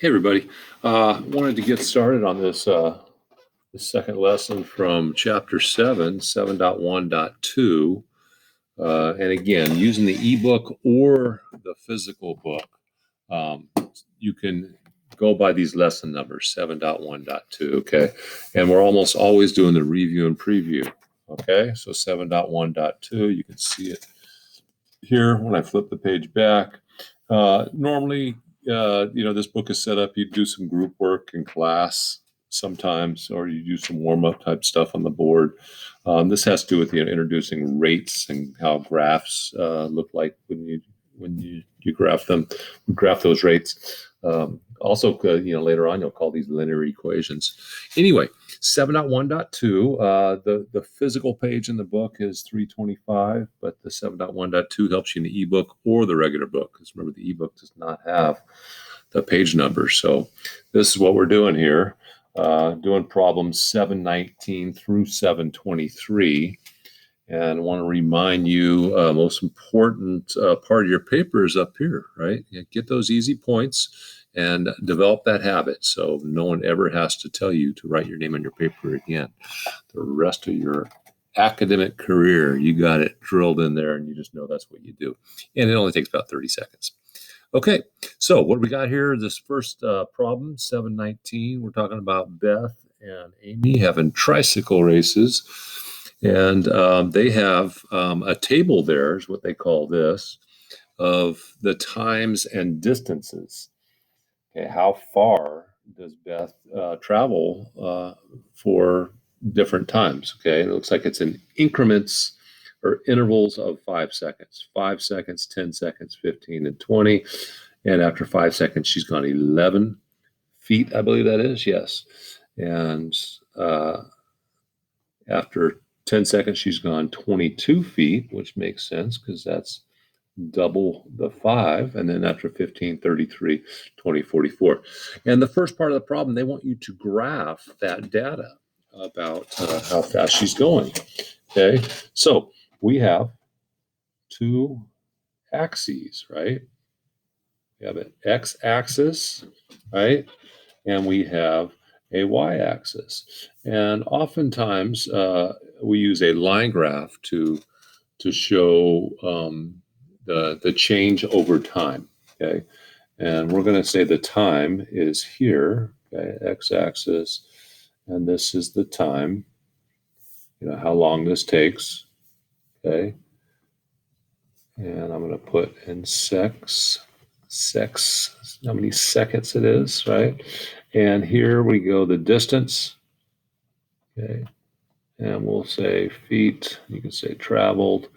Hey everybody, wanted to get started on this second lesson from chapter 7, 7.1.2. And again, using the ebook or the physical book, you can go by these lesson numbers, 7.1.2, okay? And we're almost always doing the review and preview, okay? So 7.1.2, you can see it here when I flip the page back. Normally, this book is set up, you do some group work in class sometimes, or you do some warm-up type stuff on the board. This has to do with introducing rates and how graphs look like when you graph them, graph those rates. Also, later on, you'll call these linear equations. Anyway, 7.1.2, the physical page in the book is 325, but the 7.1.2 helps you in the ebook or the regular book, because remember, the ebook does not have the page numbers. So this is what we're doing here, doing problems 719 through 723. And I want to remind you, most important part of your paper is up here, right? Get those easy points and develop that habit so no one ever has to tell you to write your name on your paper again. The rest of your academic career, you got it drilled in there and you just know that's what you do. And it only takes about 30 seconds. Okay, so what do we got here? This first problem, 719, we're talking about Beth and Amy having tricycle races. And they have a table there, is what they call this, of the times and distances. Okay, how far does Beth travel for different times? Okay, it looks like it's in increments or intervals of 5 seconds. 5 seconds, 10 seconds, 15, and 20. And after 5 seconds, she's gone 11 feet, I believe that is, yes. And after 10 seconds, she's gone 22 feet, which makes sense because that's double the 5. And then after 15, 33, 20, 44. And the first part of the problem, they want you to graph that data about how fast she's going. Okay, so we have two axes, right? We have an x-axis, right? And we have a y-axis. And oftentimes we use a line graph to show the change over time, okay? And we're going to say the time is here, okay, x-axis, and this is the time, how long this takes, okay? And I'm going to put in secs, how many seconds it is, right? And here we go, the distance, okay? And we'll say feet, you can say traveled.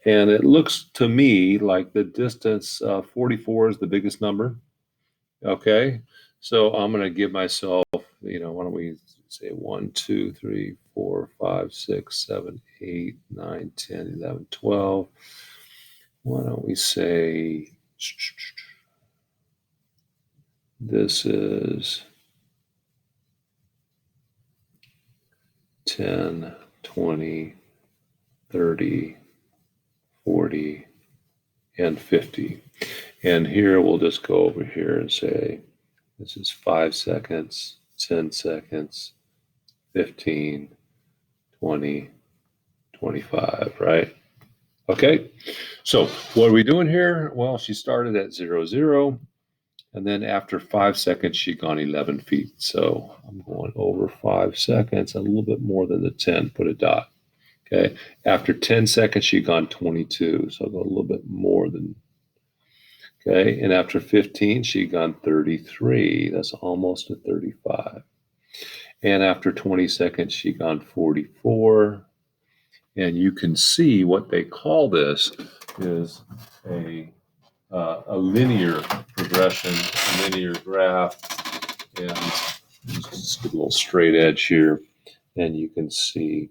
And it looks to me like the distance, 44 is the biggest number, okay? So I'm going to give myself, why don't we say 1, 2, 3, 4, 5, 6, 7, 8, 9, 10, 11, 12. Why don't we say this is 10, 20, 30, 40, and 50. And here we'll just go over here and say this is 5 seconds, 10 seconds, 15, 20, 25, right? Okay, so what are we doing here? Well, she started at 0, 0, and then after 5 seconds, she'd gone 11 feet. So I'm going over 5 seconds, a little bit more than the 10, put a dot. Okay, after 10 seconds, she'd gone 22, so I'll go a little bit more than, okay, and after 15, she'd gone 33, that's almost a 35. And after 20 seconds, she'd gone 44. And you can see what they call this is a linear progression, a linear graph, and just get a little straight edge here, and you can see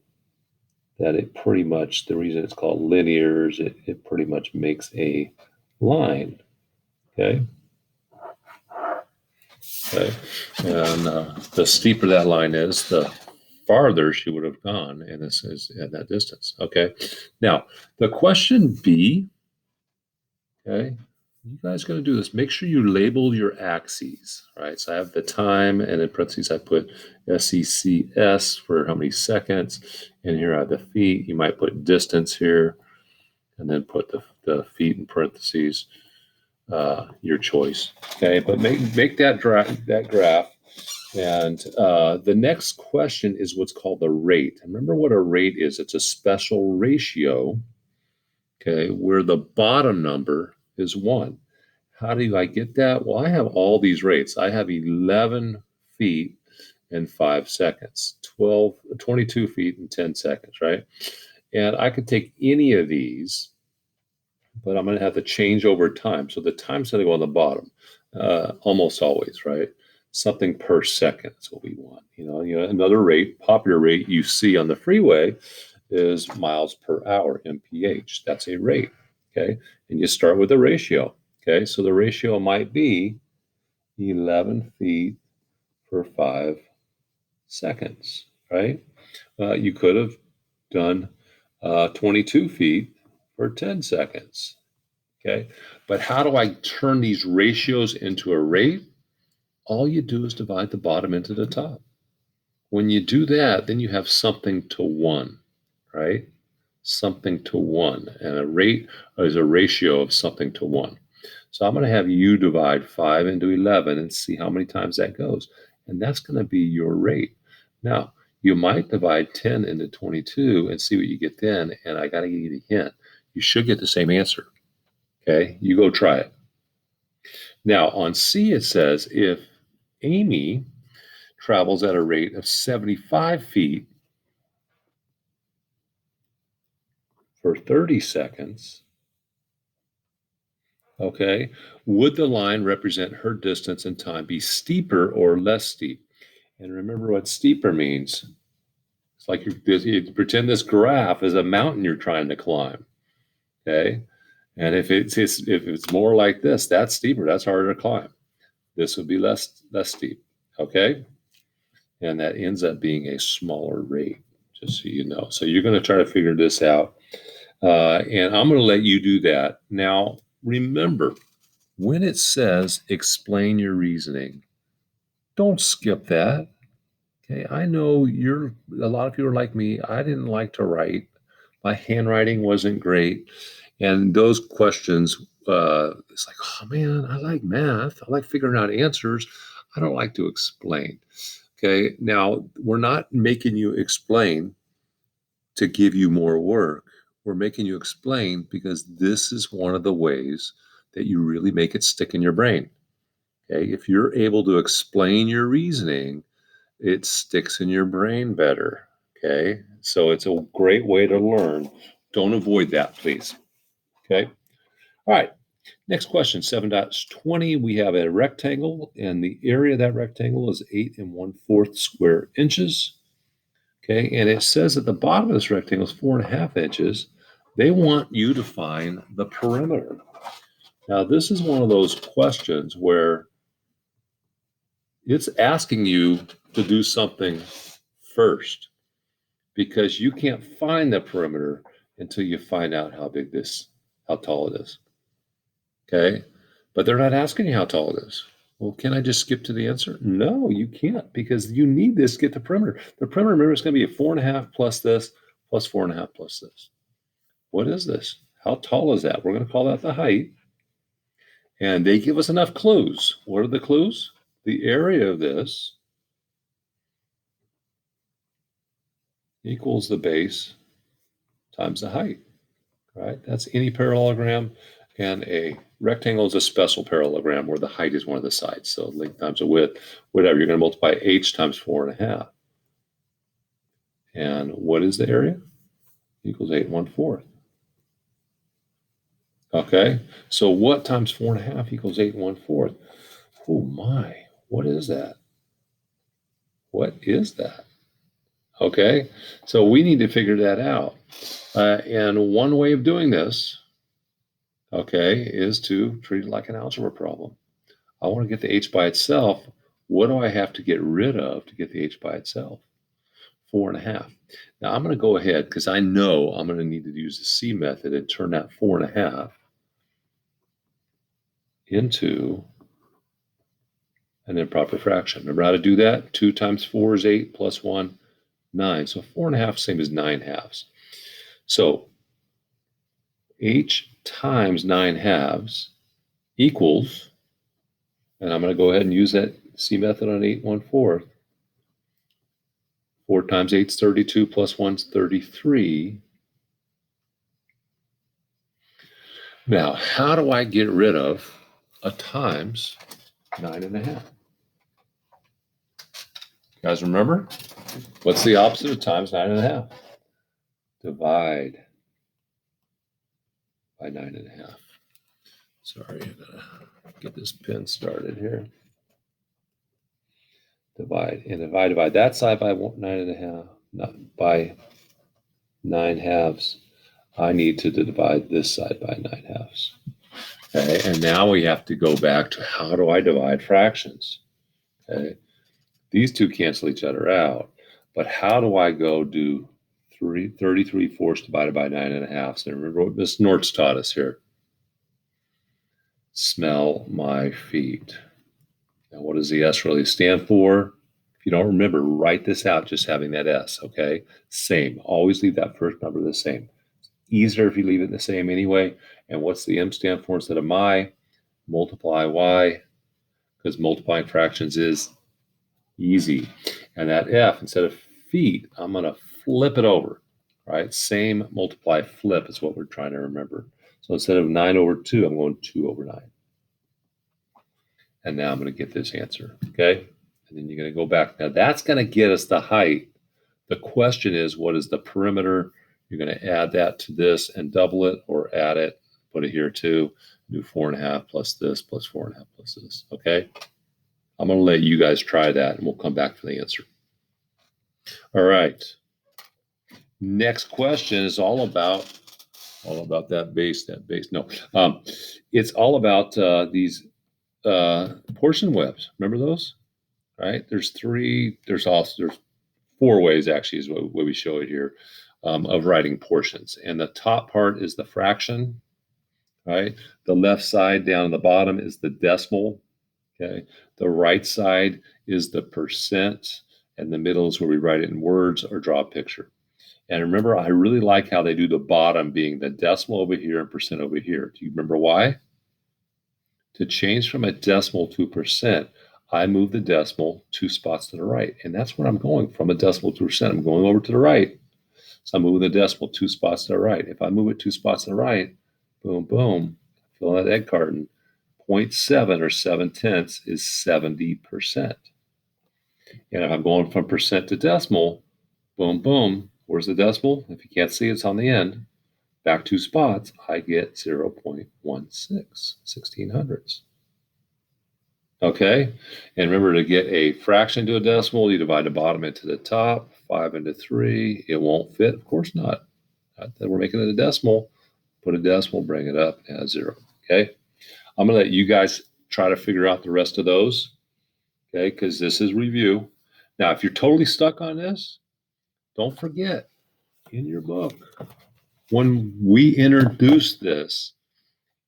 that it pretty much, the reason it's called linear is it pretty much makes a line, okay? Okay, and the steeper that line is, the farther she would have gone, and this is at that distance, okay? Now, the question B, okay, You guys going to do this. Make sure you label your axes, right? So I have the time, and in parentheses I put SECS for how many seconds. And here I have the feet. You might put distance here, and then put the feet in parentheses. Your choice. Okay, but make that graph. And the next question is what's called the rate. And remember what a rate is. It's a special ratio, okay, where the bottom number is 1. How do I get that? Well, I have all these rates. I have 11 feet in 5 seconds, 22 feet in 10 seconds, right? And I could take any of these, but I'm going to have to change over time. So the time's going to go on the bottom, almost always, right? Something per second is what we want. Another rate, popular rate you see on the freeway is miles per hour, mph. That's a rate, okay? And you start with a ratio, okay? So the ratio might be 11 feet for 5 seconds, right? You could have done 22 feet for 10 seconds, okay? But how do I turn these ratios into a rate? All you do is divide the bottom into the top. When you do that, then you have something to 1, right? Something to 1. And a rate is a ratio of something to 1. So I'm going to have you divide 5 into 11 and see how many times that goes. And that's going to be your rate. Now, you might divide 10 into 22 and see what you get then. And I got to give you the hint. You should get the same answer. Okay, you go try it. Now, on C, it says if Amy travels at a rate of 75 feet for 30 seconds, okay, would the line represent her distance and time be steeper or less steep? And remember what steeper means. It's like you pretend this graph is a mountain you're trying to climb, okay? And if it's more like this, that's steeper. That's harder to climb. This would be less steep, okay? And that ends up being a smaller rate, just so you know. So you're going to try to figure this out, and I'm going to let you do that. Now, remember, when it says explain your reasoning, don't skip that. Okay, I know a lot of people are like me. I didn't like to write. My handwriting wasn't great. And those questions, it's like, oh man, I like math. I like figuring out answers. I don't like to explain. Okay, now we're not making you explain to give you more work. We're making you explain because this is one of the ways that you really make it stick in your brain. Okay, if you're able to explain your reasoning, it sticks in your brain better. Okay, so it's a great way to learn. Don't avoid that, please. Okay, all right. Next question, 7.20. We have a rectangle, and the area of that rectangle is 8 1/4 square inches. Okay, and it says at the bottom of this rectangle is 4.5 inches. They want you to find the perimeter. Now, this is one of those questions where it's asking you to do something first because you can't find the perimeter until you find out how tall it is. Okay, but they're not asking you how tall it is. Well, can I just skip to the answer? No, you can't because you need this to get the perimeter. The perimeter, remember, is going to be a 4.5 plus this plus 4.5 plus this. What is this? How tall is that? We're going to call that the height. And they give us enough clues. What are the clues? The area of this equals the base times the height, right? That's any parallelogram. And a rectangle is a special parallelogram where the height is one of the sides. So length times the width, whatever. You're going to multiply h times 4.5. And what is the area? Equals 8 1/4. Okay, so what times 4.5 equals 8 1/4? Oh my, what is that? What is that? Okay, so we need to figure that out. And one way of doing this, okay, is to treat it like an algebra problem. I want to get the h by itself. What do I have to get rid of to get the h by itself? 4.5. Now I'm going to go ahead because I know I'm going to need to use the C method and turn that 4.5 into an improper fraction. Remember how to do that? 2 times 4 is 8 plus 1, 9. So 4.5 same as 9/2. So h times 9/2 equals, and I'm going to go ahead and use that C method on 8/1/4. 4 times 8 is 32 plus 1 is 33. Now, how do I get rid of a times 9.5? Guys, remember? What's the opposite of times 9.5? Divide by 9.5. Sorry, I gotta get this pen started here. Divide. And if I divide that side by 9.5, not by 9/2, I need to divide this side by 9/2. Okay, and now we have to go back to how do I divide fractions? Okay, these two cancel each other out, but how do I go do 33/4 divided by 9.5? So remember what Miss Nort's taught us here. Smell my feet. Now, what does the S really stand for? If you don't remember, write this out just having that S, okay? Same. Always leave that first number the same. Easier if you leave it the same anyway. And what's the M stand for instead of my? Multiply Y, because multiplying fractions is easy. And that F, instead of feet, I'm going to flip it over, right? Same multiply flip is what we're trying to remember. So instead of 9/2, I'm going 2/9. And now I'm going to get this answer, okay? And then you're going to go back. Now that's going to get us the height. The question is, what is the perimeter? You're going to add that to this and double it, or add it, put it here too, do 4.5 plus this plus 4.5 plus this, okay? I'm going to let you guys try that, and we'll come back to the answer. All right. Next question is all about that base. No, it's all about these portion webs. Remember those? Right? There's 4 ways actually is what we show it here of writing portions. And the top part is the fraction, right? The left side down at the bottom is the decimal, okay? The right side is the percent, and the middle is where we write it in words or draw a picture. And remember, I really like how they do the bottom being the decimal over here and percent over here. Do you remember why? To change from a decimal to a percent, I move the decimal 2 spots to the right. And that's where I'm going from a decimal to a percent. I'm going over to the right. So I'm moving the decimal 2 spots to the right. If I move it 2 spots to the right, boom, boom, fill in that egg carton. 0.7 or 7/10 is 70%. And if I'm going from percent to decimal, boom, boom, where's the decimal? If you can't see, it's on the end. Back 2 spots, I get 0.16, 1600ths. Okay, and remember, to get a fraction to a decimal, you divide the bottom into the top, 5 into 3. It won't fit, of course not. We're making it a decimal. Put a decimal, bring it up, add 0. Okay, I'm going to let you guys try to figure out the rest of those. Okay, because this is review. Now, if you're totally stuck on this, don't forget in your book, when we introduced this,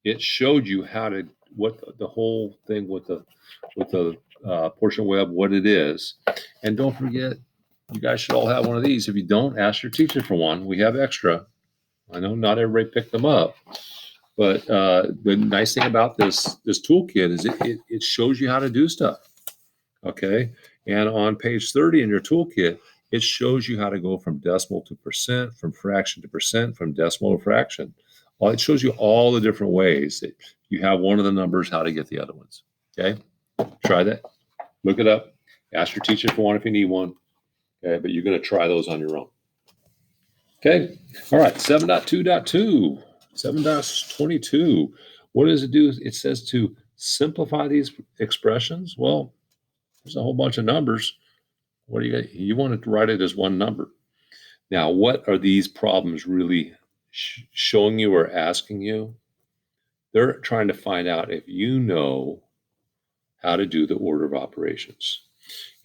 it showed you how to, what the whole thing with the portion web, what it is. And don't forget, you guys should all have one of these. If you don't, ask your teacher for one. We have extra. I know not everybody picked them up, but the nice thing about this toolkit is it shows you how to do stuff. Okay, and on page 30 in your toolkit, it shows you how to go from decimal to percent, from fraction to percent, from decimal to fraction. Well, it shows you all the different ways that you have one of the numbers, how to get the other ones. Okay, try that. Look it up. Ask your teacher for one if you need one. Okay, but you're going to try those on your own. Okay, all right, 7.2.2, 7.22. What does it do? It says to simplify these expressions. Well, there's a whole bunch of numbers. What do you got? You want to write it as one number. Now, what are these problems really showing you or asking you? They're trying to find out if you know how to do the order of operations.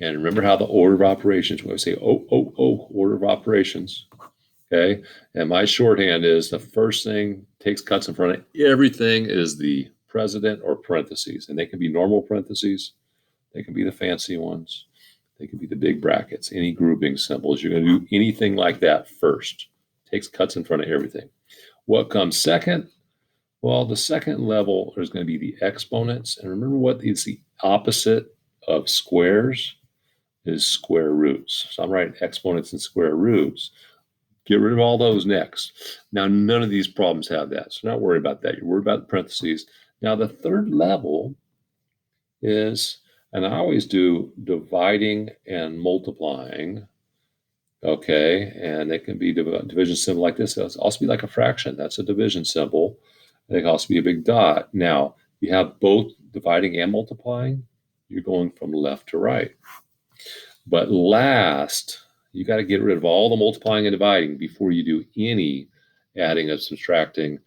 And remember how the order of operations, when I say, order of operations, okay? And my shorthand is the first thing takes cuts in front of everything is the president, or parentheses. And they can be normal parentheses. They can be the fancy ones. They can be the big brackets, any grouping symbols. You're going to do anything like that first. Takes cuts in front of everything. What comes second? Well, the second level is going to be the exponents. And remember what is the opposite of squares is square roots. So I'm writing exponents and square roots. Get rid of all those next. Now, none of these problems have that. So not worry about that. You're worried about the parentheses. Now, the third level is, and I always do dividing and multiplying. Okay, and it can be division symbol like this. It'll also be like a fraction. That's a division symbol. It can also be a big dot. Now, you have both dividing and multiplying. You're going from left to right. But last, you got to get rid of all the multiplying and dividing before you do any adding or subtracting.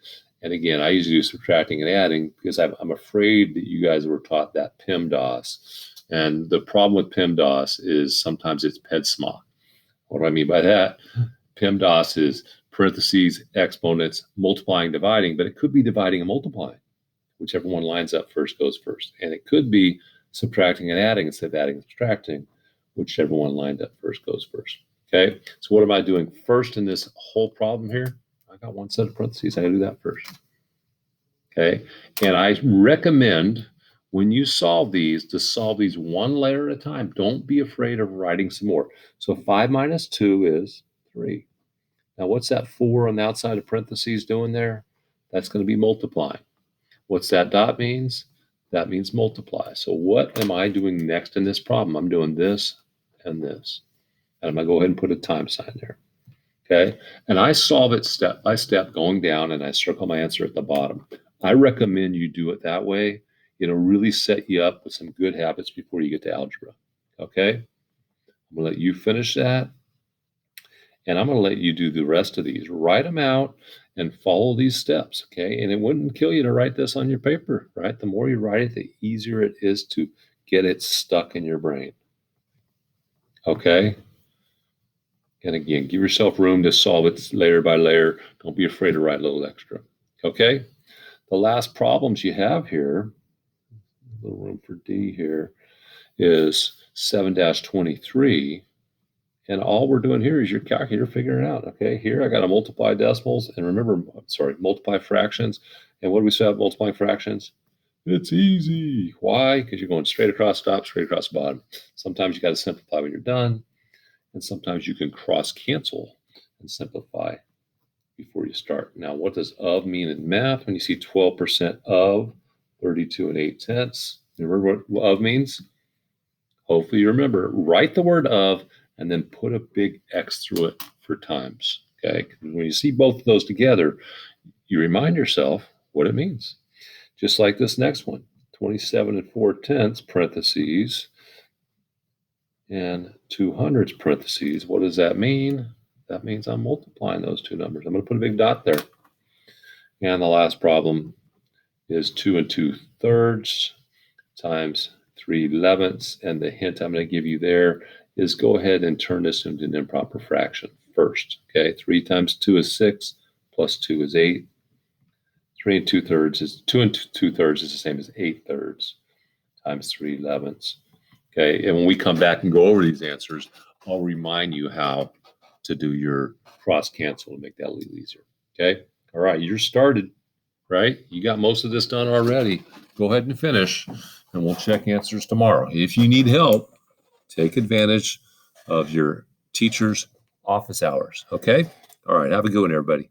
And again, I usually do subtracting and adding because I'm afraid that you guys were taught that PEMDAS. And the problem with PEMDAS is sometimes it's PEDSMA. What do I mean by that? PEMDAS is parentheses, exponents, multiplying, dividing, but it could be dividing and multiplying. Whichever one lines up first goes first. And it could be subtracting and adding instead of adding and subtracting. Whichever one lined up first goes first. Okay, so what am I doing first in this whole problem here? I got one set of parentheses. I gotta do that first. Okay, and I recommend when you solve these to solve these one letter at a time. Don't be afraid of writing some more. So 5 minus 2 is 3. Now, what's that 4 on the outside of parentheses doing there? That's going to be multiplying. What's that dot means? That means multiply. So what am I doing next in this problem? I'm doing this and this. And I'm going to go ahead and put a time sign there. Okay. And I solve it step by step going down, and I circle my answer at the bottom. I recommend you do it that way. It'll really set you up with some good habits before you get to algebra. Okay. I'm going to let you finish that. And I'm going to let you do the rest of these. Write them out and follow these steps, okay? And it wouldn't kill you to write this on your paper, right? The more you write it, the easier it is to get it stuck in your brain, okay? And again, give yourself room to solve it layer by layer. Don't be afraid to write a little extra, okay? The last problems you have here, a little room for D here, is 7-23. And all we're doing here is your calculator figuring it out, okay? Here I got to multiply decimals, and remember, multiply fractions. And what do we say about multiplying fractions? It's easy. Why? Because you're going straight across the top, straight across the bottom. Sometimes you got to simplify when you're done, and sometimes you can cross cancel and simplify before you start. Now, what does of mean in math when you see 12% of 32 and 8/10? You remember what of means? Hopefully you remember. Write the word of and then put a big X through it for times, okay? When you see both of those together, you remind yourself what it means. Just like this next one, 27 and 4/10 parentheses and 200 parentheses. What does that mean? That means I'm multiplying those two numbers. I'm going to put a big dot there. And the last problem is 2 2/3 times 3/11. And the hint I'm going to give you there is go ahead and turn this into an improper fraction first. Okay, 3 times 2 is 6, plus 2 is 8. 3 2/3 is 2 2/3 is the same as 8/3 times 3/11. Okay, and when we come back and go over these answers, I'll remind you how to do your cross cancel to make that a little easier. Okay, all right, you're started, right? You got most of this done already. Go ahead and finish, and we'll check answers tomorrow. If you need help, take advantage of your teacher's office hours. Okay? All right. Have a good one, everybody.